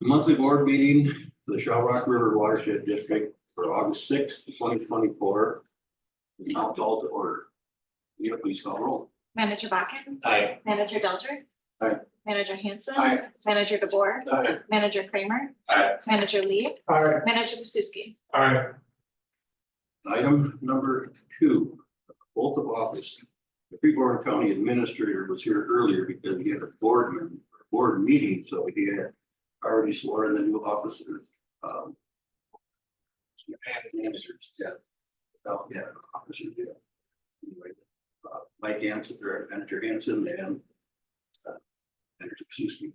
The monthly board meeting for the Shell Rock River Watershed District for August 6th, 2024. is Now called to order. Will you please call roll? Manager Bakken. Aye. Manager Delger. Aye. Manager Hanson. Aye. Manager DeBoer. Aye. Manager Kramer. Aye. Manager Lee. Aye. Manager Pasuski. Aye. Item number 2, oath of office. The Freeborn County Administrator was here earlier because he had a board meeting, so he had already sworn the new officers. And managers, yeah. Oh, yeah, officers, yeah. Anyway, Mike Hanson, or Manager Hanson, and Manager Pasuski.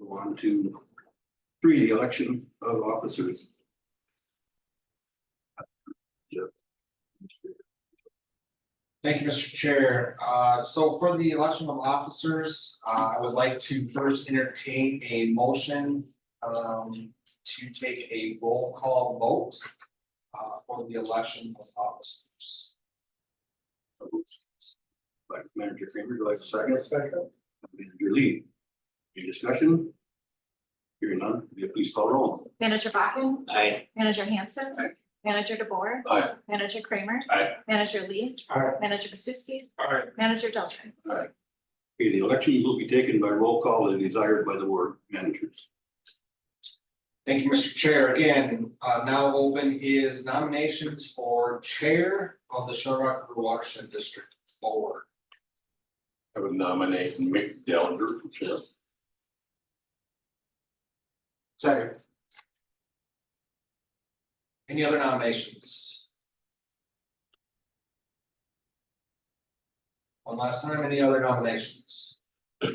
Go on to 3, the election of officers. Thank you, Mr. Chair. So for the election of officers, I would like to first entertain a motion to take a roll call vote for the election of officers. Like Manager Kramer, do I have a second? Second. Manager Lee. Any discussion? Hearing none, will you please call roll? Manager Bakken. Aye. Manager Hanson. Aye. Manager DeBoer. Aye. Manager Kramer. Aye. Manager Lee. Aye. Manager Pasuski. Aye. Manager Delger. Okay, the elections will be taken by roll call as desired by the board managers. Thank you, Mr. Chair. Again, now open is nominations for Chair of the Shell Rock River Watershed District Board. I would nominate Mick Delger for chair. Second. Any other nominations? One last time, any other nominations? All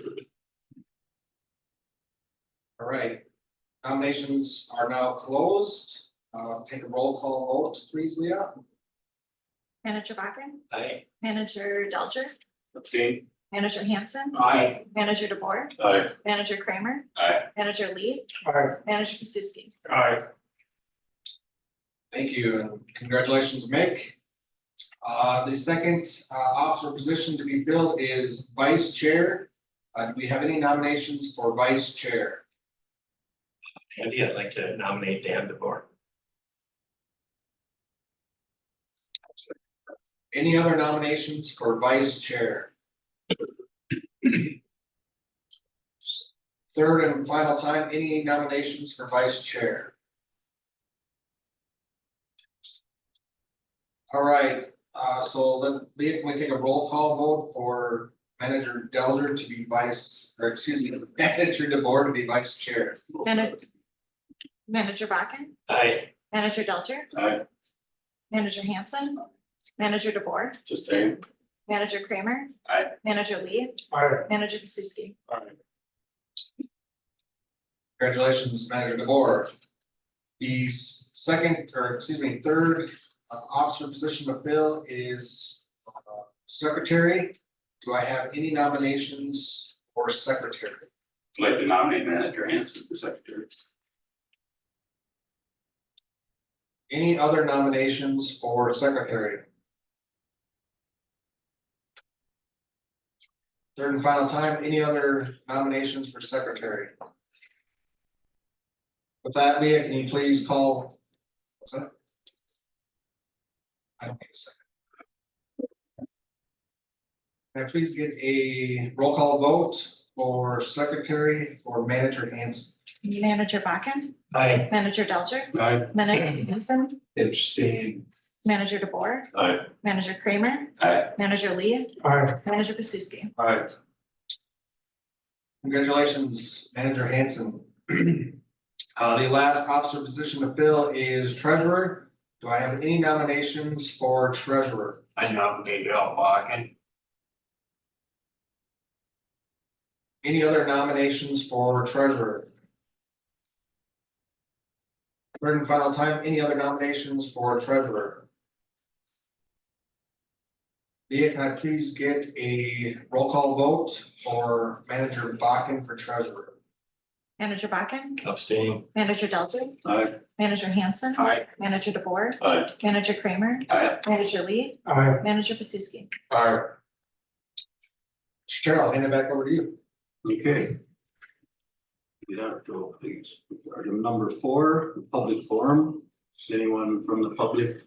right, nominations are now closed. Take a roll call vote, please, Leah. Manager Bakken. Aye. Manager Delger. Abstain. Manager Hanson. Aye. Manager DeBoer. Aye. Manager Kramer. Aye. Manager Lee. Aye. Manager Pasuski. Aye. Thank you, and congratulations, Mick. The second officer position to be filled is Vice Chair. Do we have any nominations for Vice Chair? Andy, I'd like to nominate Dan DeBoer. Any other nominations for Vice Chair? Third and final time, any nominations for Vice Chair? All right, so then Leah, can we take a roll call vote for Manager Delger to be Vice, or excuse me, Manager DeBoer to be Vice Chair? Manager Bakken. Aye. Manager Delger. Aye. Manager Hanson. Manager DeBoer. Sustain. Manager Kramer. Aye. Manager Lee. Aye. Manager Pasuski. Congratulations, Manager DeBoer. The third officer position to fill is Secretary. Do I have any nominations for Secretary? I'd like to nominate Manager Hanson for secretary. Any other nominations for Secretary? Third and final time, any other nominations for Secretary? With that, Leah, can you please call? What's that? I don't need a second. Can I please get a roll call vote for Secretary for Manager Hanson? Manager Bakken. Aye. Manager Delger. Aye. Manager Hanson. Abstain. Manager DeBoer. Aye. Manager Kramer. Aye. Manager Lee. Aye. Manager Pasuski. Aye. Congratulations, Manager Hanson. The last officer position to fill is Treasurer. Do I have any nominations for Treasurer? I nominate Al Bakken. Any other nominations for Treasurer? Third and final time, any other nominations for Treasurer? Leah, can I please get a roll call vote for Manager Bakken for Treasurer? Manager Bakken. Abstain. Manager Delger. Aye. Manager Hanson. Aye. Manager DeBoer. Aye. Manager Kramer. Aye. Manager Lee. Aye. Manager Pasuski. Aye. Chair, I'll hand it back over to you. Okay, Yeah, so please, item number 4, the public forum. Anyone from the public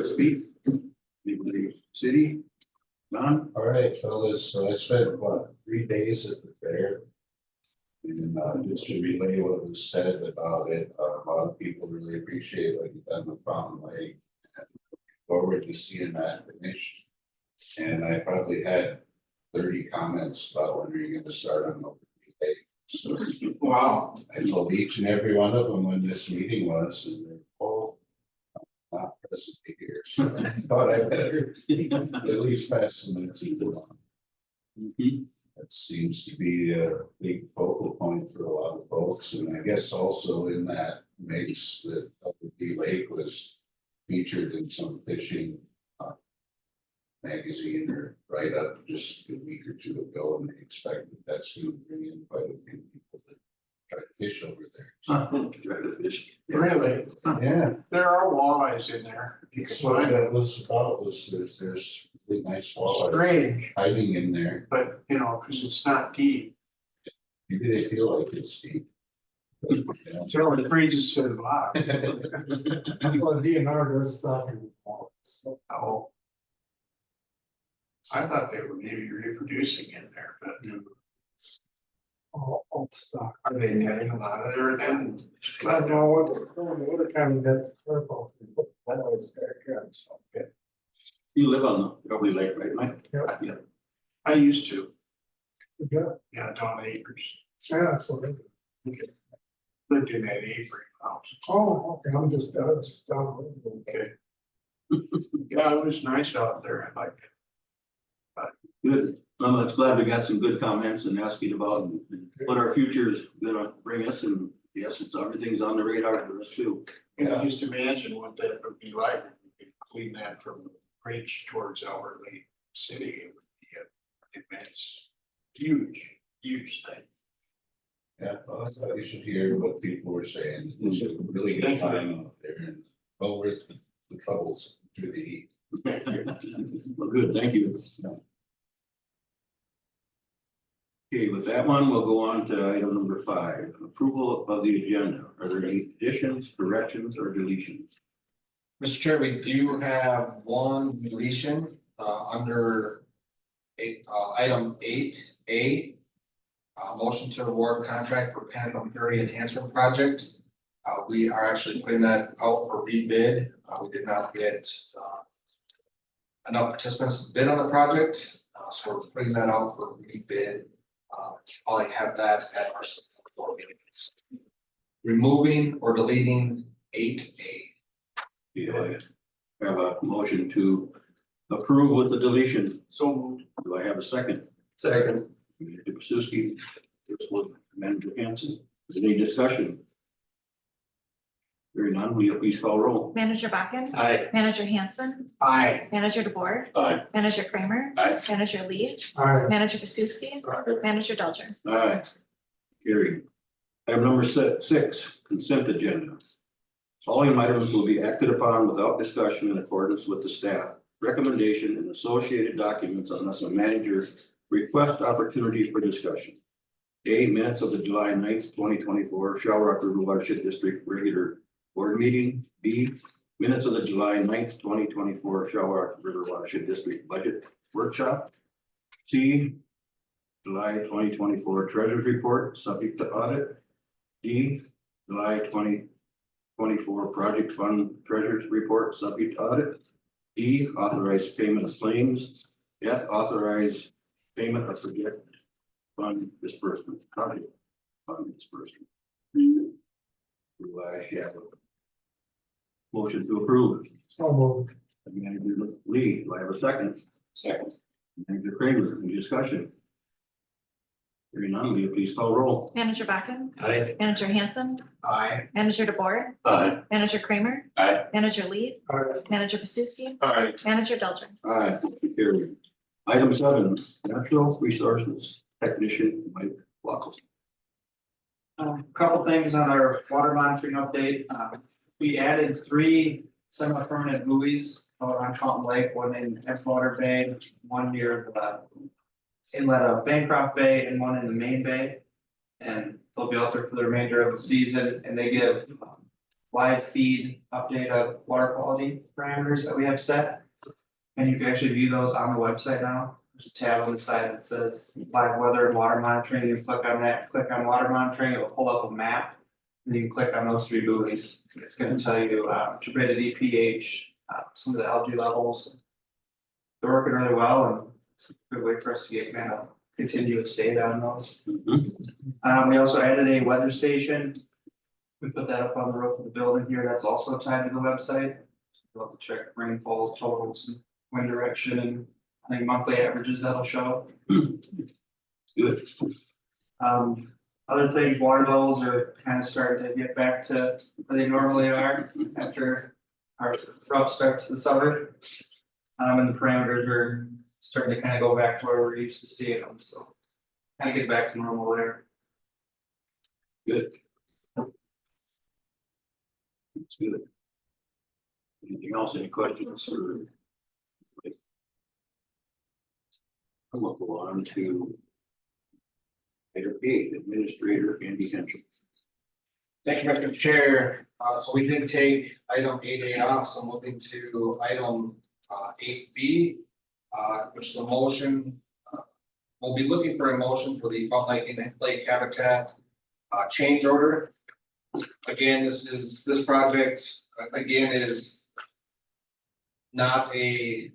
speak? Anybody, city? None? All right, fellas, so I spent what, 3 days at the fair? And just to relay what was said about it, a lot of people really appreciate what you've done with Fountain Lake. And looking forward to seeing that finished. And I probably had 30 comments about when you're gonna start on open day. So Wow. I told each and every one of them when this meeting was, and they're all not present here, so I thought I better at least pass some message along. Mhm. That seems to be a big focal point for a lot of folks, and I guess also in that mix that WD Lake was featured in some fishing magazine or write up just a week or two ago, and they expect that that's going to bring in quite a few people that try to fish over there. Try to fish. Really? Yeah, There are walleyes in there. You can that's what find them. that was about, was there's really nice walleye Strange, hiding in there. but you know, because it's not deep. Maybe they feel like it's deep. But, you know. Until it freezes to the bottom. Well, DNR does stuff in. Oh. I thought they were maybe reproducing in there, but All stock. are they getting a lot of there then? I know what kind of that's purple. That was very good, so. You live on the Double Lake, right, Mike? Yeah. Yeah. I used to, Good. yeah, down acres, Yeah, that's what it is. lived in that A-frame house. Oh, okay, I'm just down. Okay. Yeah, it was nice out there, I liked it. Good. Well, that's glad we got some good comments and asking about and what our future is gonna bring us, and yes, it's everything's on the radar for us too. You can just imagine what that would be like, if we could clean that from the bridge towards our Lake City, it would be an immense, huge thing. Yeah, well, that's why you should hear what people were saying. It's a really good Thank you. time out there, and well worth the troubles through the heat. Well, good, thank you. Okay, with that one, we'll go on to item number 5, approval of the agenda. Are there any additions, corrections, or deletions? Mr. Chair, we do have one deletion under item 8A. Motion to award contract for Panther Purity Enhancement Project. We are actually putting that out for rebid. We did not get enough participants to bid on the project, so we're putting that out for rebid. Probably have that at our board meetings. Removing or deleting 8A. Do I have a motion to approve with the deletion? So moved. Do I have a second? Second. Manager Pasuski, this was Manager Hanson. Is there any discussion? Hearing none, will you please call roll? Manager Buckin, Aye. Manager Hanson, Aye. Manager DeBoer, Aye. Manager Kramer, Aye. Manager Lee, All right, Manager Pasuski, Manager Delger. Aye. Carried. Item number 6, consent agenda. Following items will be acted upon without discussion in accordance with the staff recommendation and associated documents unless a manager requests opportunity for discussion. A, minutes of the July 9th, 2024 Shell Rock River Watershed District regular board meeting. B, minutes of the July 9th, 2024 Shell Rock River Watershed District budget workshop. C, July 2024 treasurer's report subject to audit. D, July 2024 project fund treasurer's report subject to audit. E, authorized payment of claims. F, authorized payment of project fund disbursement, project fund disbursement. Do I have a motion to approve? so moved. Manager Lee, do I have a second? Second. Manager Kramer, any discussion? Hearing none, will you please call roll? Manager Buckin, Aye. Manager Hanson, Aye. Manager DeBoer, Aye. Manager Kramer, Aye. Manager Lee, All right, Manager Pasuski, Aye. Manager Delger. Aye, motion carried. Item 7, natural resources technician Mike Wackel. Couple things on our water monitoring update. We added 3 semi-permanent buoys out on Fountain Lake, one in Edgewater Bay, one near the inlet of Bancroft Bay, and one in the main bay. And they'll be out there for the remainder of the season and they give live feed update of water quality parameters that we have set. And you can actually view those on the website now. There's a tab on the side that says live weather and water monitoring. You click on that, click on water monitoring, it'll pull up a map. And you can click on those 3 buoys. It's gonna tell you turbidity, pH, some of the algae levels. They're working really well and it's a good way for us to get kind of continuous data on those. We also added a weather station. We put that up on the roof of the building here. That's also tied to the website. We'll have to check rainfalls, totals, and wind direction, and I think monthly averages that'll show. Good. Other things, water levels are kind of starting to get back to where they normally are after our rough start to the summer. And the parameters are starting to kind of go back to where we're used to seeing them, so kind of get back to normal there. Good. That's good. Anything else, any questions or? We'll go on to item 8, administrator Andy Henson. Thank you, Mr. Chair. So we did take item 8A off, so moving to item 8B, which is a motion. We'll be looking for a motion for the Pump Lake Habitat change order. Again, this project, again, is not a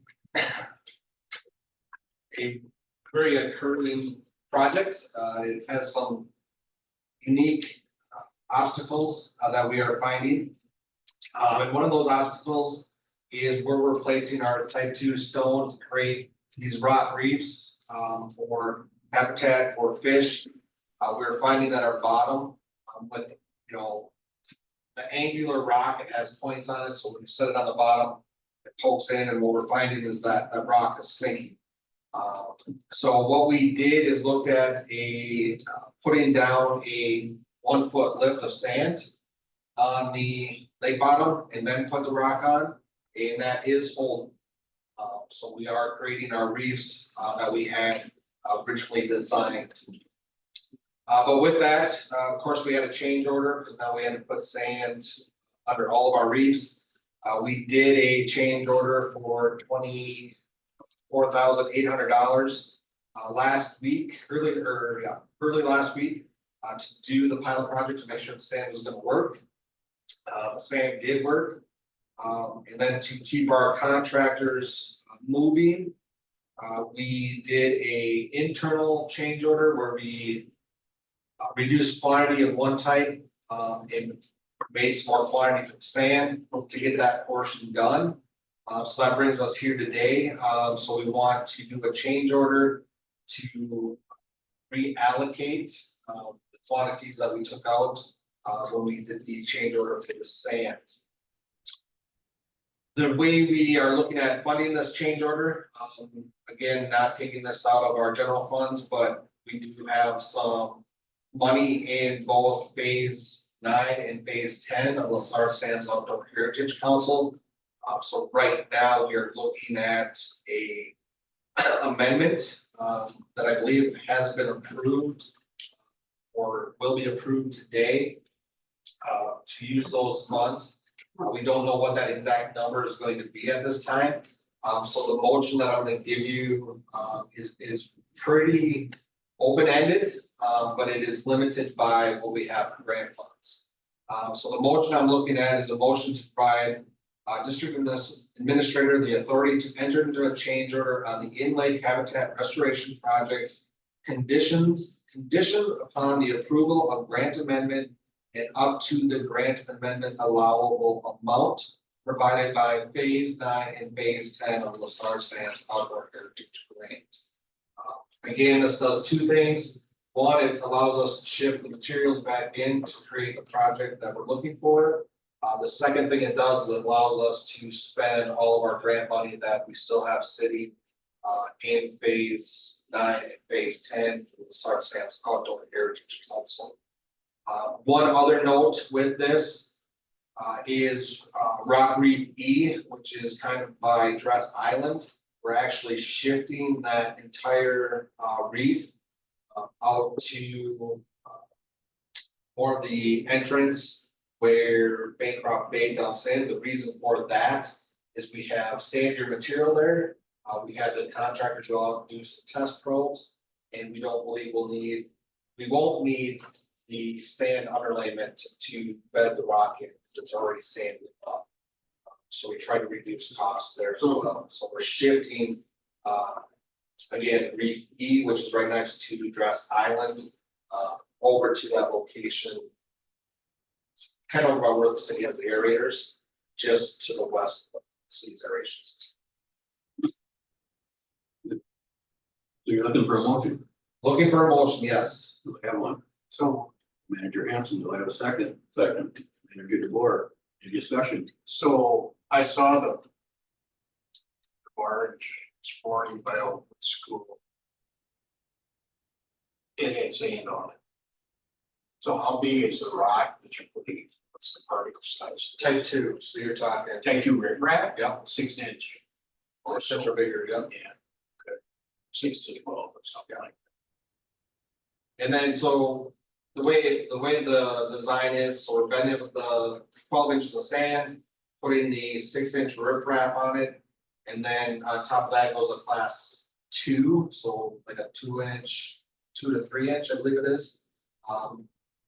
very occurring project. It has some unique obstacles that we are finding. And one of those obstacles is where we're placing our type 2 stone to create these rock reefs for habitat for fish. We're finding that our bottom with the angular rock, it has points on it, so when you set it on the bottom, it pokes in, and what we're finding is that the rock is sinking. So what we did is looked at putting down a 1 foot lift of sand on the lake bottom and then put the rock on, and that is holding. So we are creating our reefs that we had originally designed. But with that, of course, we had a change order because now we had to put sand under all of our reefs. We did a change order for $24,800 last week, early last week, to do the pilot project to make sure the sand was going to work. The sand did work, and then to keep our contractors moving, we did a internal change order where we reduced quantity of one type and made some more quantity for the sand to get that portion done. So that brings us here today. So we want to do a change order to reallocate the quantities that we took out when we did the change order for the sand. The way we are looking at funding this change order, again, not taking this out of our general funds, but we do have some money in both phase 9 and phase 10 of LaSarre Sands Outdoor Heritage Council. So right now we are looking at a amendment that I believe has been approved or will be approved today to use those funds. We don't know what that exact number is going to be at this time. So the motion that I'm going to give you is pretty open-ended, but it is limited by what we have for grant funds. So the motion I'm looking at is a motion to provide District Administrator the authority to enter into a change order on the in-lake habitat restoration project conditioned upon the approval of grant amendment and up to the grant amendment allowable amount provided by phase 9 and phase 10 of LaSarre Sands Outdoor Heritage Grant. Again, this does 2 things. One, it allows us to shift the materials back in to create the project that we're looking for. The second thing it does is it allows us to spend all of our grant money that we still have sitting in phase 9 and phase 10 for the LaSarre Sands Outdoor Heritage Council. One other note with this is Rock Reef E, which is kind of by Dress Island. We're actually shifting that entire reef out to or the entrance where Bancroft Bay dumps in. The reason for that is we have sandier material there. We had the contractor go out and do some test probes, and we don't believe we won't need the sand underlayment to bed the rock in, it's already sanded up. So we try to reduce costs there as well, so we're shifting, again, Reef E, which is right next to Dress Island, over to that location. Kind of about where the city has the aerators, just to the west of the city's aeration system. So you're looking for a motion? Looking for a motion, yes. Do I have one? So, Manager Hanson, do I have a second? Second. Manager DeBoer, any discussion? so I saw the barge sporting by Oakwood School. It had sand on it. So how big is the rock that you're putting, what's the particle size? Type 2, so you're talking. Take 2 rip wrap? Yeah. 6 inch. Or such a bigger, yeah. Yeah. Good. 6 to 12 or something like And then, so the way the design is, so we're bending the 12 inches of sand, putting the 6-inch riprap on it. And then on top of that goes a class 2, so like a 2-inch, 2 to 3 inch, I believe it is.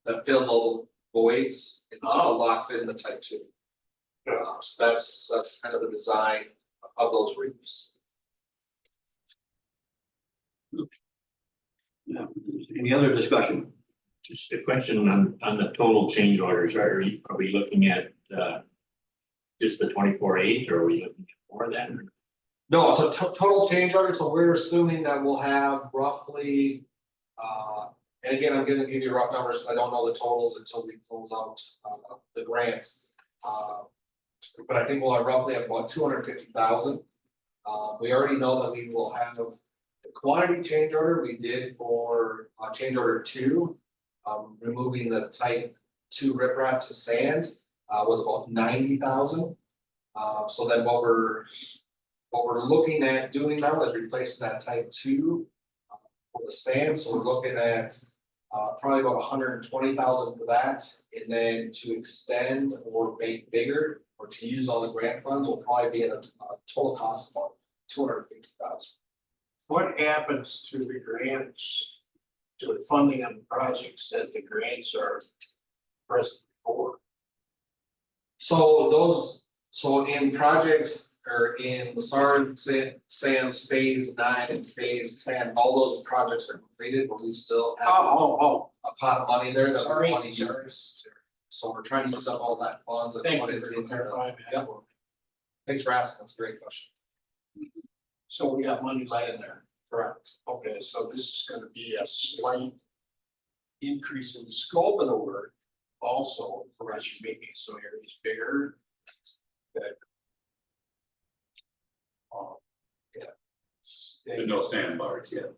That fills all the voids and so it locks in the type 2. So that's kind of the design of those reefs. Yeah. Any other discussion? Just a question on the total change orders, are we looking at just the 24/8 or are we looking at more than? No, so total change order, so we're assuming that we'll have roughly, and again, I'm gonna give you rough numbers, because I don't know the totals until we close out, the grants. But I think we'll have roughly about 250,000. We already know that we will have the quantity change order we did for, change order 2. Removing the type 2 riprap to sand, was about 90,000. So then what we're looking at doing now is replacing that type 2 for the sand, so we're looking at probably about 120,000 for that, and then to extend or make bigger or to use all the grant funds will probably be at a total cost of about 250,000. What happens to the grants, to the funding of the projects that the grants are present for? So in projects or in Sam's phase 9 and phase 10, all those projects are completed, but we still have a pot of money there that we're money yours. So we're trying to use up all that funds and Thank put you it for into the. clarifying that. Yep. Thanks for asking, that's a great question. So we got money laying there. Correct. Okay, so this is gonna be a slight increase in the scope of the work also, as you're making some areas bigger. That. Yeah. There's no sandbars yet.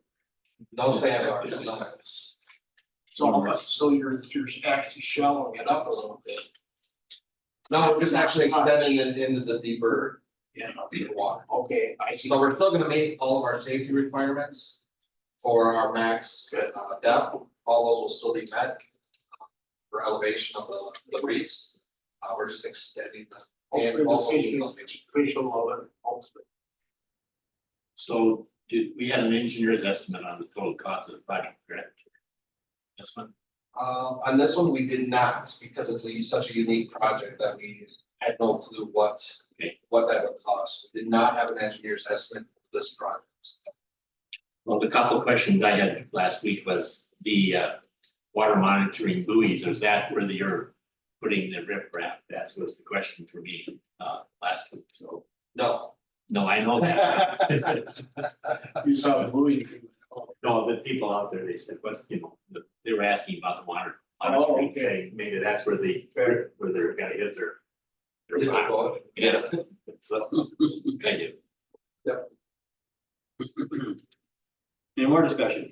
No sandbars, no. So you're actually shallow it up a little bit. No, we're just actually extending it into the deeper Yeah. water. Okay, I see. So we're still gonna meet all of our safety requirements for our max depth, all those will still be met. For elevation of the reefs, we're just extending them. And also Facial other ultimate. So we had an engineer's estimate on the total cost of the project, correct? This one, On this one, we did not, because it's such a unique project that we had no clue what that would cost. We did not have an engineer's estimate for this project. well, the couple of questions I had last week was the water monitoring buoys, is that where you're putting the riprap? That was the question for me last week, so. No. No, I know that. You saw the movie. No, the people out there, they said, what's, they were asking about the water. Oh, okay. Saying maybe that's where they're gonna hit their. rock. Yeah, so, thank you. Any more discussion?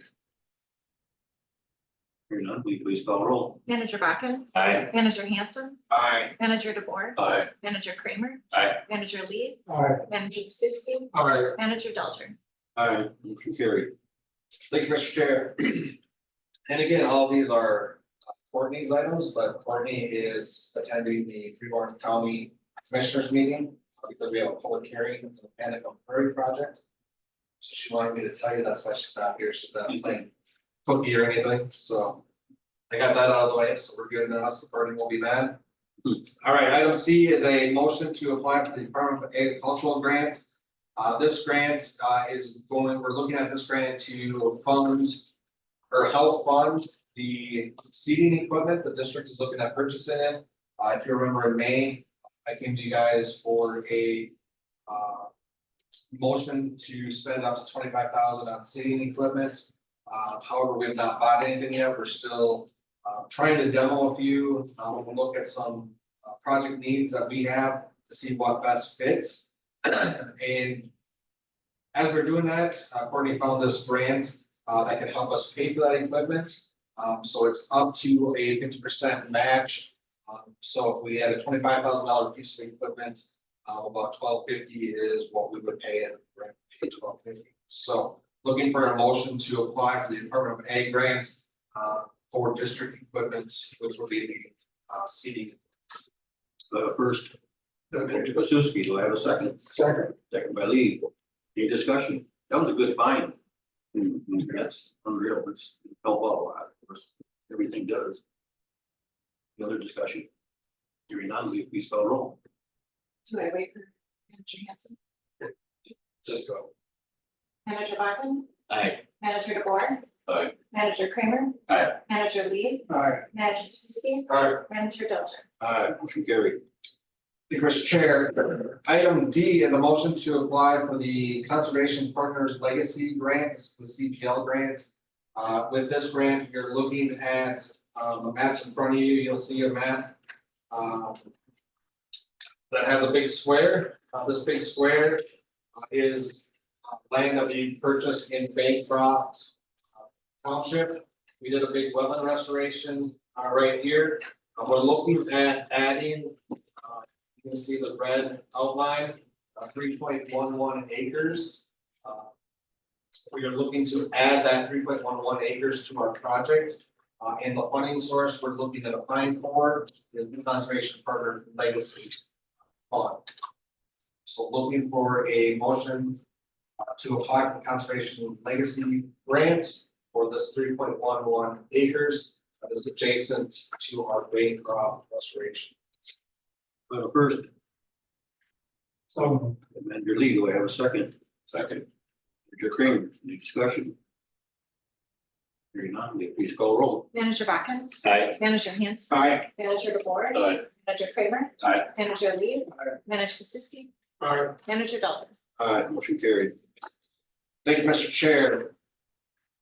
Hearing none, will you please call roll? Manager Buckman, Aye. Manager Hanson, Aye. Manager DeBoer, Aye. Manager Kramer, Aye. Manager Lee, Aye. Manager Suski, All right, Manager Delter. Aye, motion carried. thank you, Mr. Chair. And again, all of these are Courtney's items, but Courtney is attending the Freeborn County Commissioners meeting because we have a public hearing for the Panic Prairie project. So she wanted me to tell you, that's why she's not here, she's not playing cookie or anything, so. I got that out of the way, so we're good now, so Courtney will be mad. All right, item C is a motion to apply for the Department of Agricultural grant. This grant is going, we're looking at this grant to fund or help fund the seeding equipment the district is looking at purchasing it. If you remember in May, I came to you guys for a motion to spend up to 25,000 on seeding equipment. However, we have not bought anything yet. We're still trying to demo a few. We'll look at some project needs that we have to see what best fits. And as we're doing that, Courtney found this grant that can help us pay for that equipment. So it's up to a 50% match. So if we had a $25,000 piece of equipment, about $1,250 is what we would pay it, right? Pay $1,250. So looking for a motion to apply for the Department of Ag grant for district equipment, which will be the seeding. First, Mr. Pasuski, do I have a second? Second. Second by Lee. Any discussion? That was a good find. That's unreal. It's help out a lot. Of course, everything does. The other discussion. Hearing none, please spell roll. Do I wait for Manager Hanson? Just go. Manager Bachman? Aye. Manager DeBoer? Aye. Manager Kramer? Aye. Manager Lee? Aye. Manager Susie? All Manager Delcher? Motion carried. Thank you, Mr. Chair. Item D is a motion to apply for the Conservation Partners Legacy Grant. This is the CPL grant. With this grant, you're looking at the maps in front of you. You'll see a map that has a big square. This big square is land that we purchased in Bancroft Township. We did a big wetland restoration right here. We're looking at adding, you can see the red outline, 3.11 acres. We are looking to add that 3.11 acres to our project. And the funding source we're looking at applying for is the Conservation Partner Legacy Fund. So looking for a motion to apply for the Conservation Legacy Grant for this 3.11 acres that is adjacent to our Bancroft restoration. First, So. Manager Lee, do I have a second? Second. Manager Kramer, any discussion? Hearing none, please call roll. Manager Bachman? Aye. Manager Hanson? Aye. Manager DeBoer? Aye. Manager Kramer? Aye. Manager Lee? Manager Susie? Aye. Manager Delcher? Motion carried. Thank you, Mr. Chair.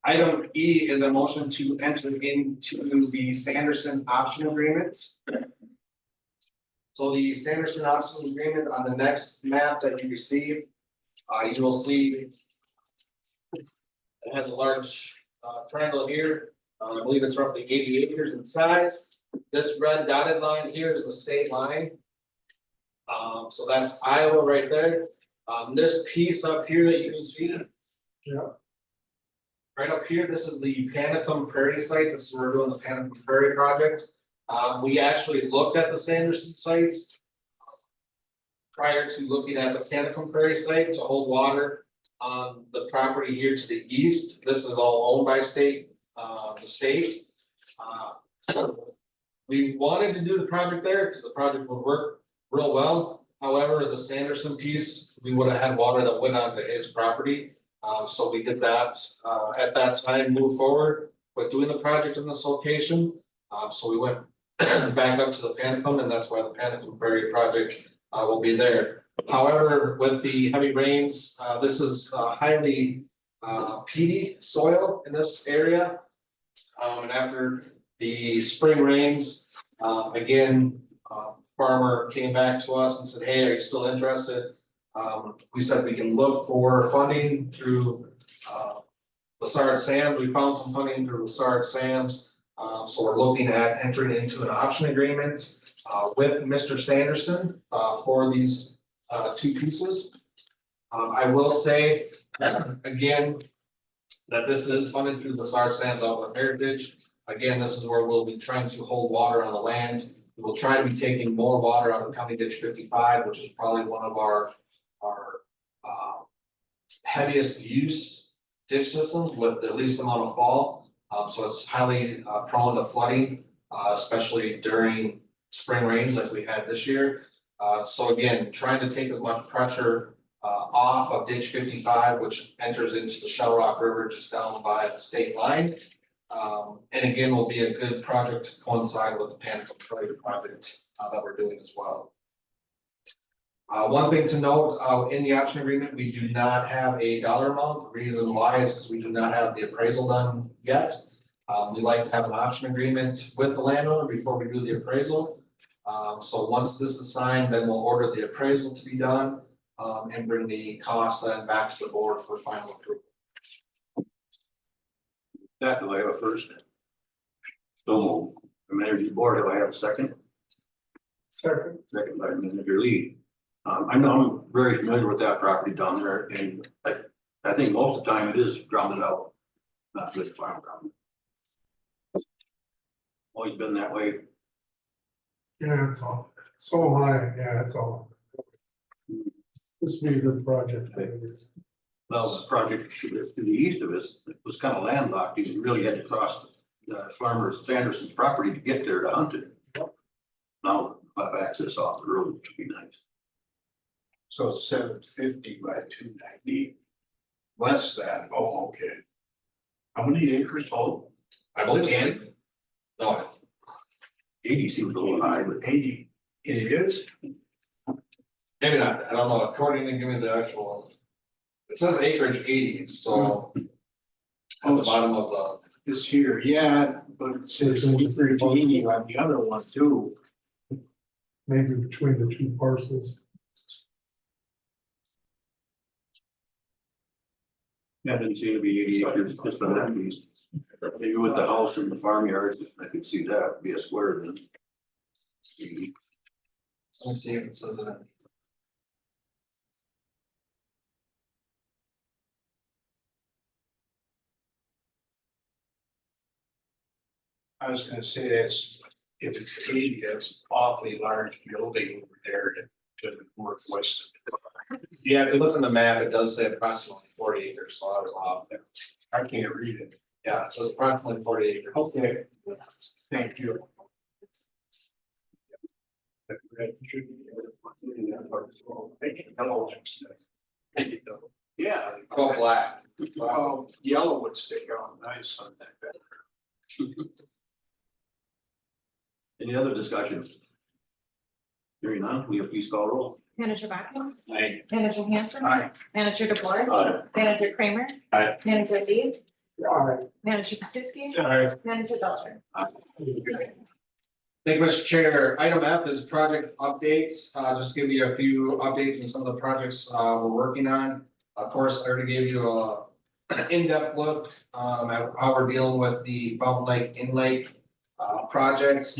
Item E is a motion to enter into the Sanderson option agreement. So the Sanderson option agreement on the next map that you receive, you will see it has a large triangle here. I believe it's roughly 80 acres in size. This red dotted line here is the state line. So that's Iowa right there. This piece up here that you can see. Yeah. Right up here, this is the Panicum Prairie site. This is where we're doing the Panicum Prairie project. We actually looked at the Sanderson site prior to looking at the Panicum Prairie site to hold water on the property here to the east. This is all owned by the state. We wanted to do the project there because the project would work real well. However, the Sanderson piece, we would have had water that went onto his property. So we did not, at that time, move forward with doing the project in this location. So we went back up to the Panicum, and that's why the Panicum Prairie project will be there. However, with the heavy rains, this is highly peaty soil in this area. And after the spring rains, again, farmer came back to us and said, "Hey, are you still interested?" We said we can look for funding through Lassard Sands. We found some funding through Lassard Sands. So we're looking at entering into an option agreement with Mr. Sanderson for these two pieces. I will say again that this is funded through Lassard Sands Outlet Heritage. Again, this is where we'll be trying to hold water on the land. We'll try to be taking more water out of County Ditch 55, which is probably one of our heaviest use ditch systems with the least amount of fall. So it's highly prone to flooding, especially during spring rains like we had this year. So again, trying to take as much pressure off of ditch 55, which enters into the Shell Rock River just down by the state line. And again, will be a good project to coincide with the Panic project that we're doing as well. One thing to note, in the option agreement, we do not have a dollar amount. The reason why is because we do not have the appraisal done yet. We like to have an option agreement with the landowner before we do the appraisal. So once this is signed, then we'll order the appraisal to be done, and bring the cost then back to the board for final approval. That, do I have a first? So moved. From Energy Board, do I have a second? Second. Second by Manager Lee. I know I'm very familiar with that property down there, and I think most of the time it is grounded out, not good farm ground. Always been that way. Yeah, it's all, so am I, yeah, it's all. This would be a good project. Well, the project to the east of us was kind of landlocked. You really had to cross the farmer Sanderson's property to get there to hunt it. Now we'll have access off the road, which would be nice. So 750 by 290. Less than, oh, okay. How many acres total? I believe 10. No, 80 seems a little high, but 80. It is? maybe not. I don't know. According to give me the actual. It says acreage 80, so. At the bottom of the. This here, yeah, but it says acreage 80 on the other one too. Maybe between the two parcels. that didn't seem to be 80 acres, just on that piece. Maybe with the house and the farmyards, I could see that be a square then. Let's see if it says it. I was gonna say that's, if it's 80, that's awfully large building over there to the northwest. Yeah, if you look on the map, it does say approximately 40 acres, so I was off. I can't read it. Yeah, it says approximately 40 acres. Okay, thank you. That red should be in that part as well. Make it yellow next time. Make it yellow. Yeah. Go black. Well, yellow would stick out nice on that better. Any other discussion? Hearing none, we have please call roll. Manager Bachman. Aye. Manager Hanson. Aye. Manager DeBoer. Aye. Manager Kramer. Aye. Manager Lee. All right. Manager Pasuski. Aye. Manager Belcher. Thank you, Mr. Chair. Item F is project updates. Just give you a few updates on some of the projects we're working on. Of course, I already gave you an in-depth look at how we're dealing with the Fountain Lake Inlet project.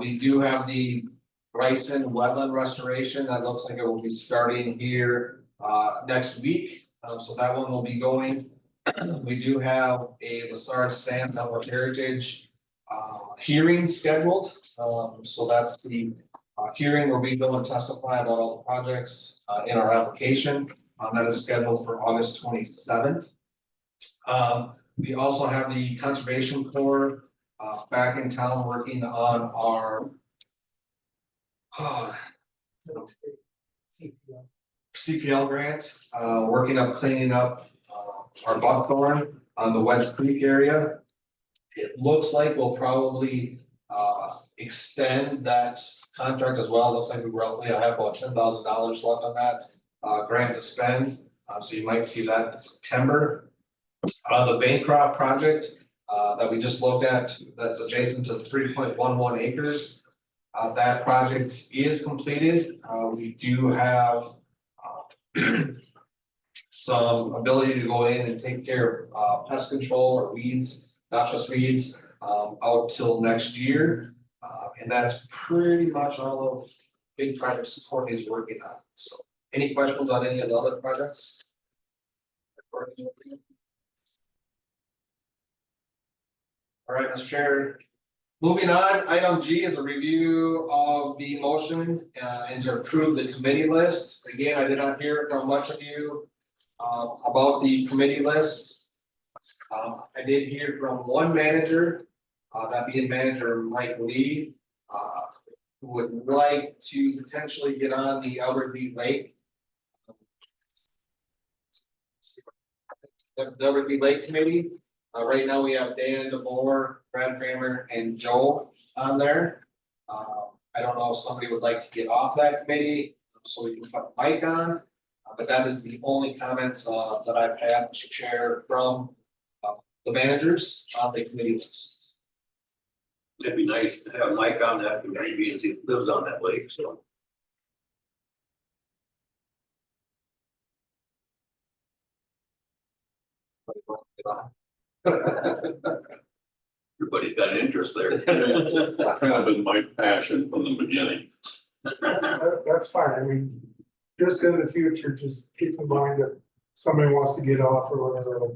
We do have the Bryson wetland restoration. That looks like it will be starting here next week. So that one will be going. We do have a Lassard Sand Network Heritage hearing scheduled. So that's the hearing where we go and testify about all the projects in our application. That is scheduled for August 27th. We also have the Conservation Corps back in town working on our CPL grant, working up cleaning up our buckthorn on the Wedge Creek area. It looks like we'll probably extend that contract as well. Looks like we roughly have about $10,000 left on that grant to spend. So you might see that in September. The Bancroft project that we just looked at, that's adjacent to 3.11 acres. That project is completed. We do have some ability to go in and take care of pest control or weeds, noxious weeds, out till next year. And that's pretty much all of big projects Courtney is working on. So any questions on any of the other projects? All right, Mr. Chair. Moving on, item G is a review of the motion and to approve the committee list. Again, I did not hear from much of you about the committee list. I did hear from one manager, that being manager Mike Lee, who would like to potentially get on the SRRWD Lake. The SRRWD Lake Committee. Right now we have Dan DeMore, Brad Kramer, and Joel on there. I don't know if somebody would like to get off that committee, so we can put Mike on. But that is the only comments that I've had to share from the managers on the committee list. It'd be nice to have Mike on that committee, being he lives on that lake, so. Everybody's got an interest there. That's kind of been my passion from the beginning. That's fine, I mean, just in the future, just keep in mind that somebody wants to get off or whatever.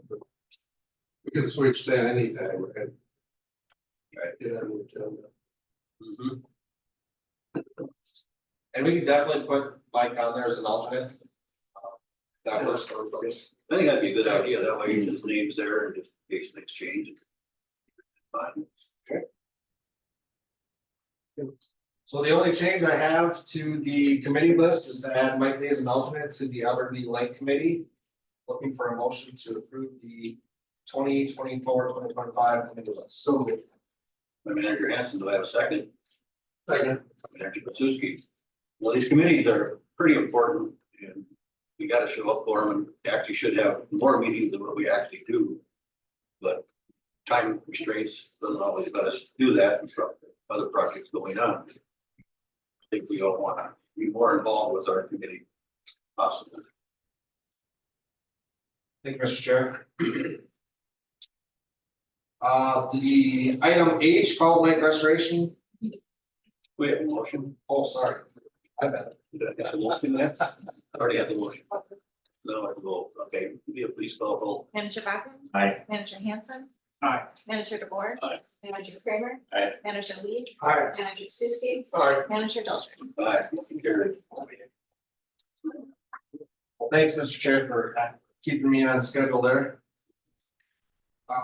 We can switch to any day, right? Right. Yeah, we'll tell them. Mhm. And we can definitely put Mike on there as an alternate. That works for everybody. I think that'd be a good idea, that way his name's there and just in case things change. Fine. So the only change I have to the committee list is to add Mike Lee as an alternate to the SRRWD Lake Committee. Looking for a motion to approve the 2024-2025 committee list. So, My manager Hanson, do I have a second? second, Manager Pasuski. Well, these committees are pretty important and we gotta show up for them and actually should have more meetings than what we actually do. But time restraints doesn't always let us do that and from other projects going on. I think we all wanna be more involved with our committee possibly. Thank you, Mr. Chair. The item H, Fall Lake Restoration. We have a motion. Oh, sorry. I bet. Did I have a motion there? I already had the motion. No, I will, okay, be a please call roll. Manager Bachman. Aye. Manager Hanson. Aye. Manager DeBoer. Aye. Manager Kramer. Aye. Manager Lee. hi, Manager Suski. sorry, Manager Delcher. Aye, carried. Well, thanks, Mr. Chair, for keeping me on schedule there.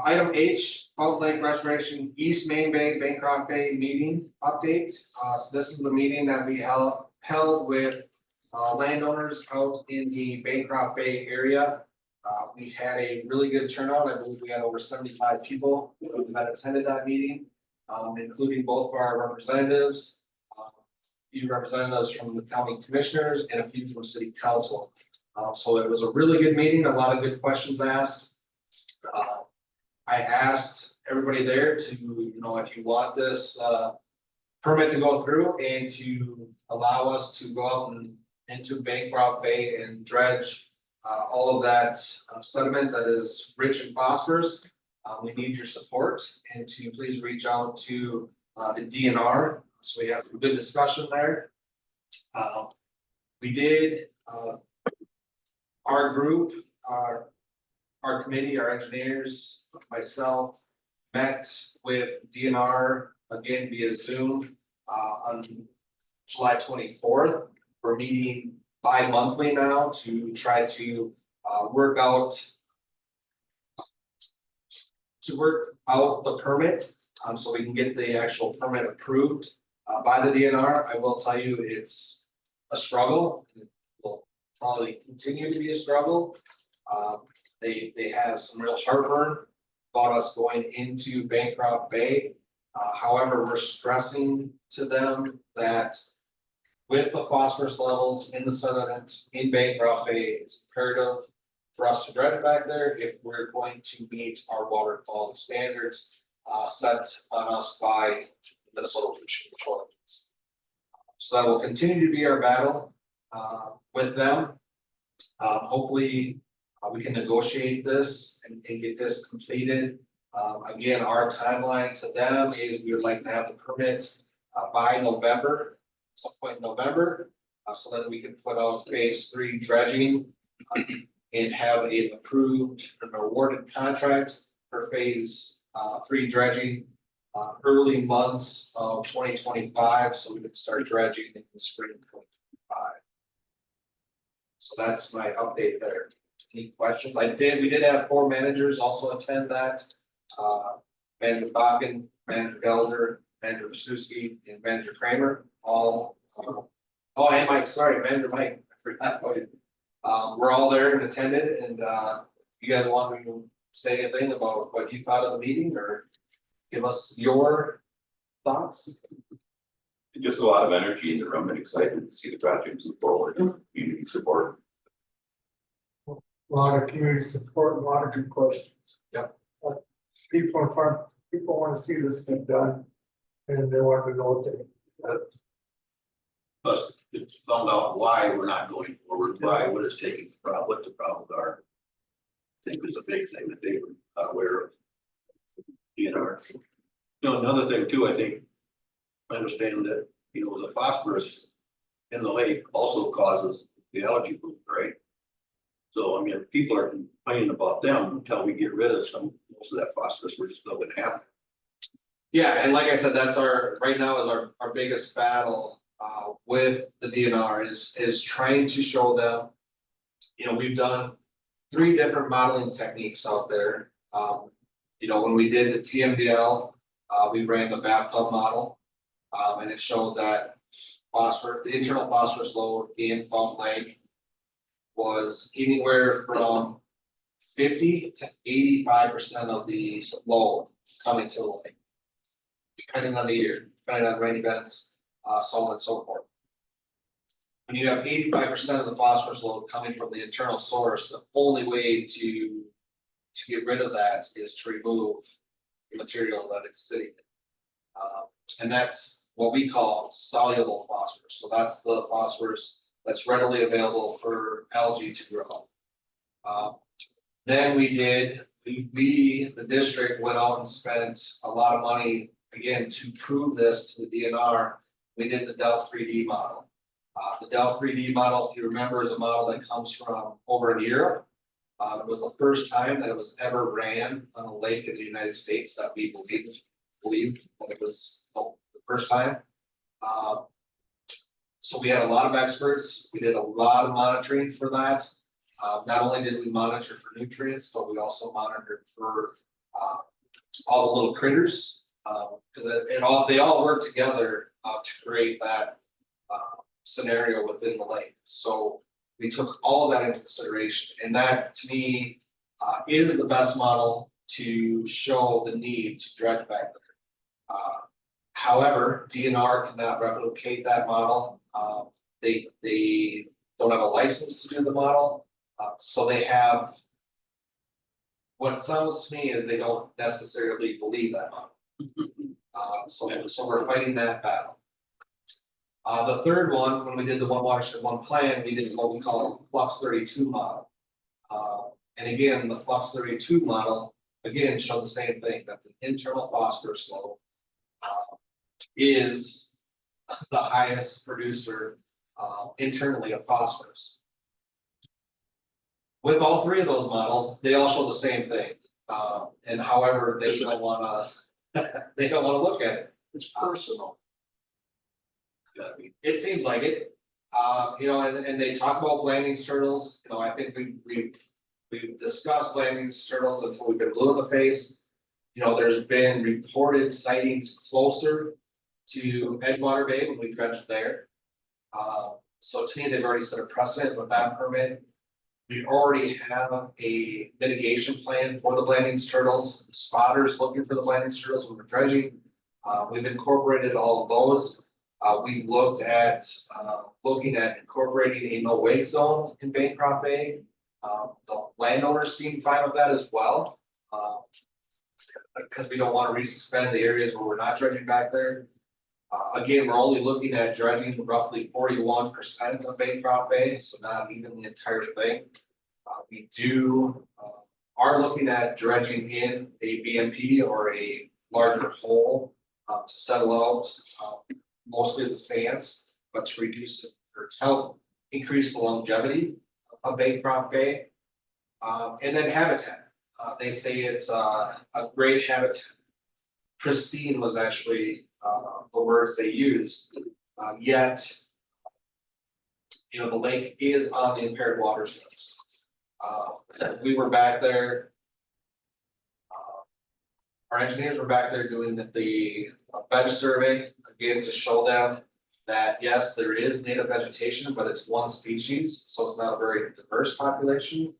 Item H, Fall Lake Restoration East Main Bay, Bancroft Bay meeting update. So this is the meeting that we held with landowners out in the Bancroft Bay area. We had a really good turnout. I believe we had over 75 people that attended that meeting, including both of our representatives, a few representatives from the county commissioners and a few from city council. So it was a really good meeting, a lot of good questions asked. I asked everybody there to, if you want this permit to go through and to allow us to go out and into Bancroft Bay and dredge all of that sediment that is rich in phosphorus. We need your support and to please reach out to the DNR. So we had some good discussion there. We did, our group, our committee, our engineers, myself, met with DNR again via Zoom on July 24th. We're meeting bi-monthly now to try to work out the permit, so we can get the actual permit approved by the DNR. I will tell you, it's a struggle. It will probably continue to be a struggle. They have some real heartburn about us going into Bancroft Bay. However, we're stressing to them that with the phosphorus levels in the sediment in Bancroft Bay, it's imperative for us to dredge it back there if we're going to meet our water quality standards set on us by Minnesota Pollution Control Agency. So that will continue to be our battle with them. Hopefully, we can negotiate this and get this completed. Again, our timeline to them is we would like to have the permit by November, some point in November, so that we can put out phase 3 dredging and have an approved and awarded contract for phase three dredging, early months of 2025, so we can start dredging in the spring of 2025. So that's my update there. Any questions? We did have 4 managers also attend that. Manager Bakken, Manager Gelder, Manager Suski, and Manager Kramer, all, and Mike, sorry, Manager Mike, I forgot about you. We're all there and attended, and, you guys want me to say anything about what you thought of the meeting, or give us your thoughts? Just a lot of energy in the room and excitement to see the project move forward, community support. A lot of community support, a lot of good questions. Yep. People in front, people want to see this get done, and they want to know what they. Plus, it's found out why we're not going forward, why, what is taking, what the problems are. I think it's a big thing that they were aware of. You know, another thing too, I think, I understand that, you know, the phosphorus in the lake also causes the algae bloom, right? So, I mean, people are complaining about them until we get rid of most of that phosphorus, we're still gonna have. Yeah, and like I said, that's right now is our biggest battle, with the DNR is trying to show them. You know, we've done 3 different modeling techniques out there. You know, when we did the TMDL, we ran the bathtub model. And it showed that the internal phosphorus load in Funk Lake was anywhere from 50 to 85% of the load coming to the lake. Depending on the year, depending on rain events, so on and so forth. When you have 85% of the phosphorus load coming from the internal source, the only way to get rid of that is to remove the material that it's sitting in. And that's what we call soluble phosphorus. So that's the phosphorus that's readily available for algae to grow. Then the district went out and spent a lot of money, again, to prove this to the DNR. We did the Delft 3D model. The Delft 3D model, if you remember, is a model that comes from over in Europe. It was the first time that it was ever ran on a lake in the United States that we believed that it was the first time. So we had a lot of experts. We did a lot of monitoring for that. Not only did we monitor for nutrients, but we also monitored for all the little critters, because they all work together to create that scenario within the lake. So we took all of that into consideration, and that to me is the best model to show the need to dredge back there. However, DNR cannot replicate that model. They don't have a license to do the model, so they have. What it sounds to me is they don't necessarily believe that model. So we're fighting that battle. The third one, when we did the One Watershed One Plan, we did what we call a Flux 32 model. And again, the Flux 32 model, again, showed the same thing, that the internal phosphorus load is the highest producer internally of phosphorus. With all 3 of those models, they all show the same thing. And however, they don't wanna look at it. It's personal. It seems like it, you know, and they talk about Blanding's turtles, you know, I think we've discussed Blanding's turtles until we've been blue in the face. You know, there's been reported sightings closer to Edgewater Bay when we dredged there. So to me, they've already set a precedent with that permit. We already have a mitigation plan for the Blanding's turtles, spotters looking for the Blanding's turtles when we're dredging. We've incorporated all of those. We've looked at looking at incorporating a no wake zone in Bancroft Bay. The landowners seem fine with that as well. Because we don't want to resuspend the areas where we're not dredging back there. Again, we're only looking at dredging roughly 41% of Bancroft Bay, so not even the entire thing. We are looking at dredging in a BMP or a larger hole to settle out mostly the sands, but to reduce it or to help increase the longevity of Bancroft Bay. And then habitat. They say it's a great habitat. Pristine was actually the words they used, yet. You know, the lake is on the impaired water source. We were back there. Our engineers were back there doing the veg survey, again, to show them that, yes, there is native vegetation, but it's one species, so it's not a very diverse population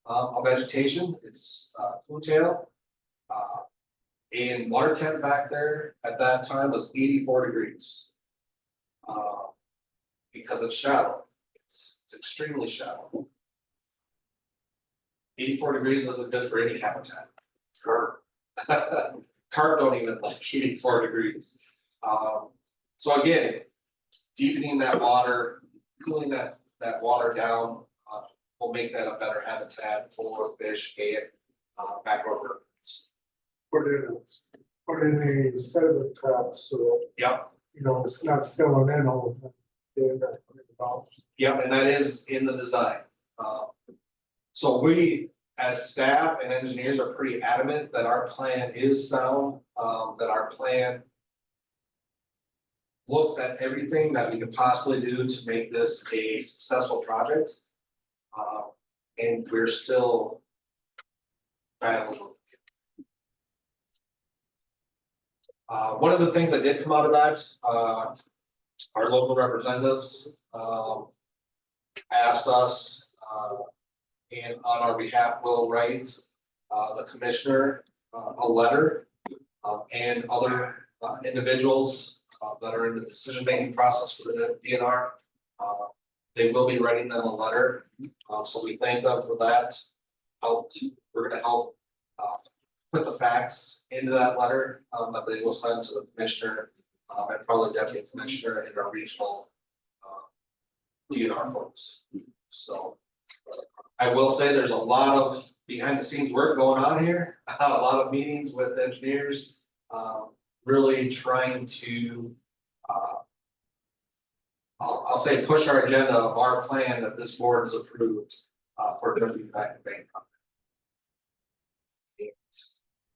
of vegetation. It's coontail. And water temp back there at that time was 84 degrees. Because it's shallow, it's extremely shallow. 84 degrees isn't good for any habitat. Carp. Carp don't even like 84 degrees. So again, deepening that water, cooling that water down, will make that a better habitat for fish and backwater birds. Put in a sediment trap so that, Yep. you know, it's not filling in all the time. Yep, and that is in the design. So we, as staff and engineers, are pretty adamant that our plan is sound, that our plan looks at everything that we could possibly do to make this a successful project. And we're still battling. One of the things that did come out of that, our local representatives asked us, and on our behalf will write the commissioner a letter, and other individuals that are in the decision-making process for the DNR. They will be writing them a letter, so we thank them for that. We're gonna help put the facts into that letter that they will send to the commissioner. And probably deputy commissioner and our regional DNR folks. So I will say there's a lot of behind the scenes work going on here, a lot of meetings with engineers, really trying to I'll say push our agenda of our plan that this board has approved for Dirty Back Bank.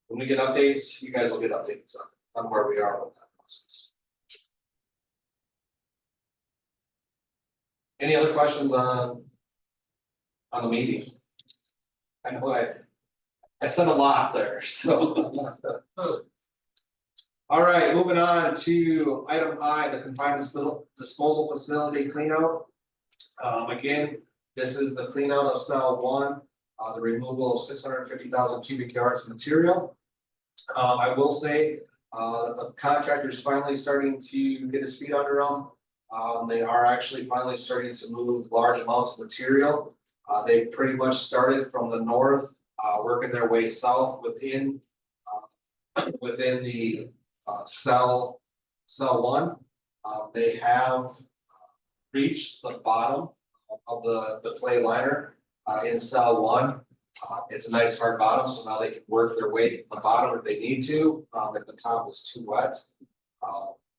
When we get updates, you guys will get updates on where we are with that process. Any other questions on the meeting? I know I said a lot there, so. All right, moving on to item I, the confined disposal facility cleanout. Again, this is the cleanout of cell 1, the removal of 650,000 cubic yards of material. I will say that the contractor is finally starting to get his feet under them. They are actually finally starting to move large amounts of material. They pretty much started from the north, working their way south within the cell 1. They have reached the bottom of the clay liner in cell 1. It's a nice hard bottom, so now they can work their way to the bottom if they need to, if the top was too wet.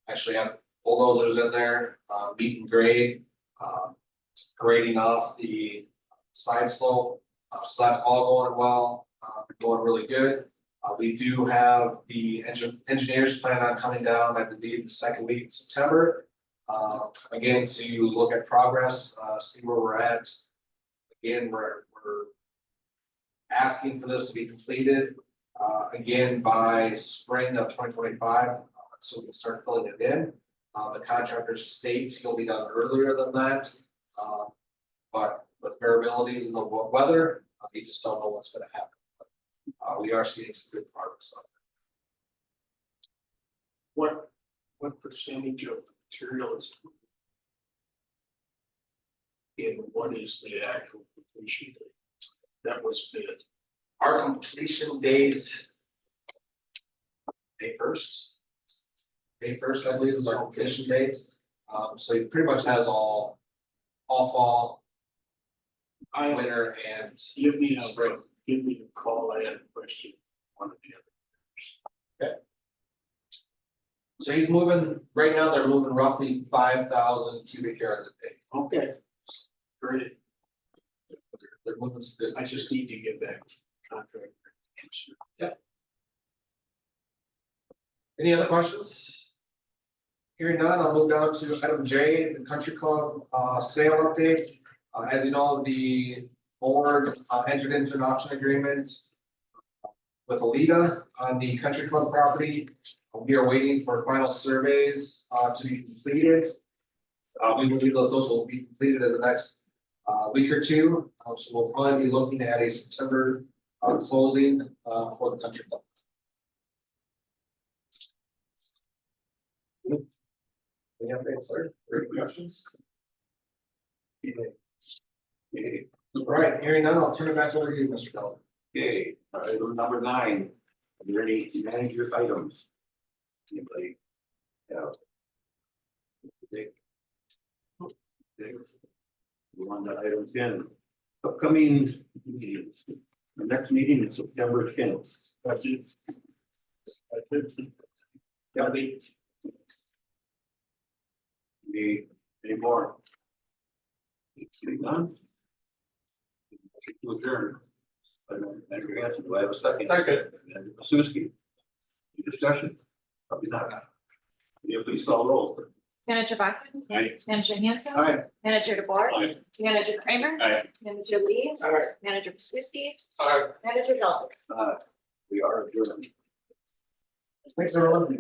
Actually have bulldozers in there, meet and grade, grading off the side slope. So that's all going well, going really good. We do have the engineers plan on coming down, I believe, the second week in September. Again, to look at progress, see where we're at. Again, we're asking for this to be completed again by spring of 2025, so we can start filling it in. The contractor states he'll be done earlier than that, but with variabilities in the weather, we just don't know what's going to happen. We are seeing some good progress on that. What percentage of the material is? And what is the actual completion date that was bid? Our completion date, May 1st. May 1st, I believe, is our completion date. So it pretty much has all fall, winter, and Give me spring. a call, I had a question, one of the other. So he's moving, right now, they're moving roughly 5,000 cubic yards a day. Okay, great. They're moving some good. I just need to get that contract Any other questions? Hearing none, I'll move down to item J, the country club sale update. As you know, the board entered into an option agreement with Alita on the country club property. We are waiting for final surveys to be completed. We believe that those will be completed in the next week or two. So we'll probably be looking at a September closing for the country club. Any updates, sir? Any questions? Okay, All right, hearing none, I'll turn it back over to you, Mr. Keller. okay, item number 9, are there any manager items? Anybody? Yeah. Okay. We're on to item 10, upcoming meetings. The next meeting is September 10th. That's it. That's it. Yeah, any more? Getting done? To adjourn. I don't, Andrew Hanson, do I have a second? Second. And Suski. Any discussion? Probably not. Yeah, please call roll. Manager Bachmann. Aye. Manager Hanson. Aye. Manager DeBoer. Aye. Manager Kramer. Aye. Manager Lee. Aye. Manager Pasuski. Aye. Manager Dalton. We are adjourned. Thanks, everyone.